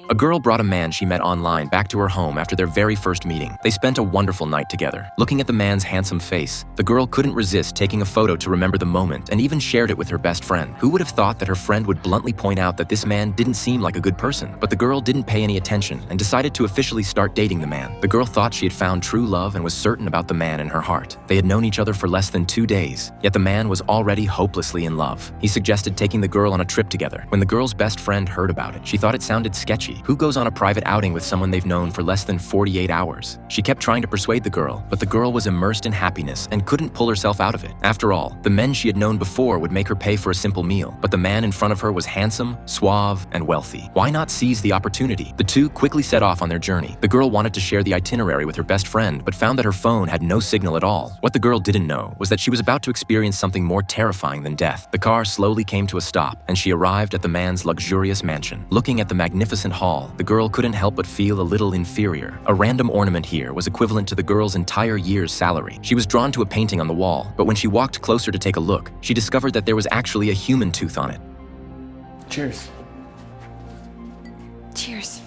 A girl brought a man she met online back to her home after their very first meeting. They spent a wonderful night together. Looking at the man's handsome face, the girl couldn't resist taking a photo to remember the moment and even shared it with her best friend. Who would have thought that her friend would bluntly point out that this man didn't seem like a good person? But the girl didn't pay any attention and decided to officially start dating the man. The girl thought she had found true love and was certain about the man in her heart. They had known each other for less than 2 days, yet the man was already hopelessly in love. He suggested taking the girl on a trip together. When the girl's best friend heard about it, she thought it sounded sketchy. Who goes on a private outing with someone they've known for less than 48 hours? She kept trying to persuade the girl, but the girl was immersed in happiness and couldn't pull herself out of it. After all, the men she had known before would make her pay for a simple meal, but the man in front of her was handsome, suave, and wealthy. Why not seize the opportunity? The two quickly set off on their journey. The girl wanted to share the itinerary with her best friend, but found that her phone had no signal at all. What the girl didn't know was that she was about to experience something more terrifying than death. The car slowly came to a stop, and she arrived at the man's luxurious mansion. Looking at the magnificent hall, the girl couldn't help but feel a little inferior. A random ornament here was equivalent to the girl's entire year's salary. She was drawn to a painting on the wall, but when she walked closer to take a look, she discovered that there was actually a human tooth on it. Cheers. Cheers.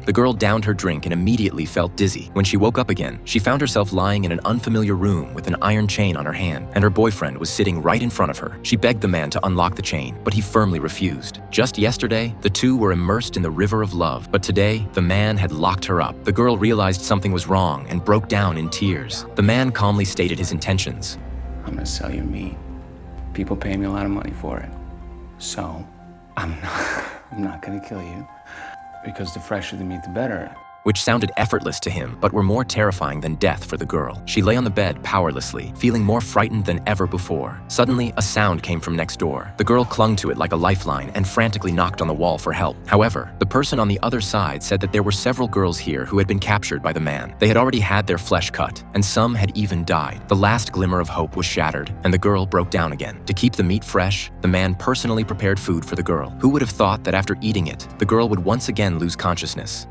The girl downed her drink and immediately felt dizzy. When she woke up again, she found herself lying in an unfamiliar room with an iron chain on her hand, and her boyfriend was sitting right in front of her. She begged the man to unlock the chain, but he firmly refused. Just yesterday, the two were immersed in the river of love, but today, the man had locked her up. The girl realized something was wrong and broke down in tears. The man calmly stated his intentions. I'm gonna sell your meat. People pay me a lot of money for it. So, I'm not gonna kill you. Because the fresher the meat, the better. Which sounded effortless to him, but were more terrifying than death for the girl. She lay on the bed powerlessly, feeling more frightened than ever before. Suddenly, a sound came from next door. The girl clung to it like a lifeline and frantically knocked on the wall for help. However, the person on the other side said that there were several girls here who had been captured by the man. They had already had their flesh cut, and some had even died. The last glimmer of hope was shattered, and the girl broke down again. To keep the meat fresh, the man personally prepared food for the girl. Who would have thought that after eating it, the girl would once again lose consciousness?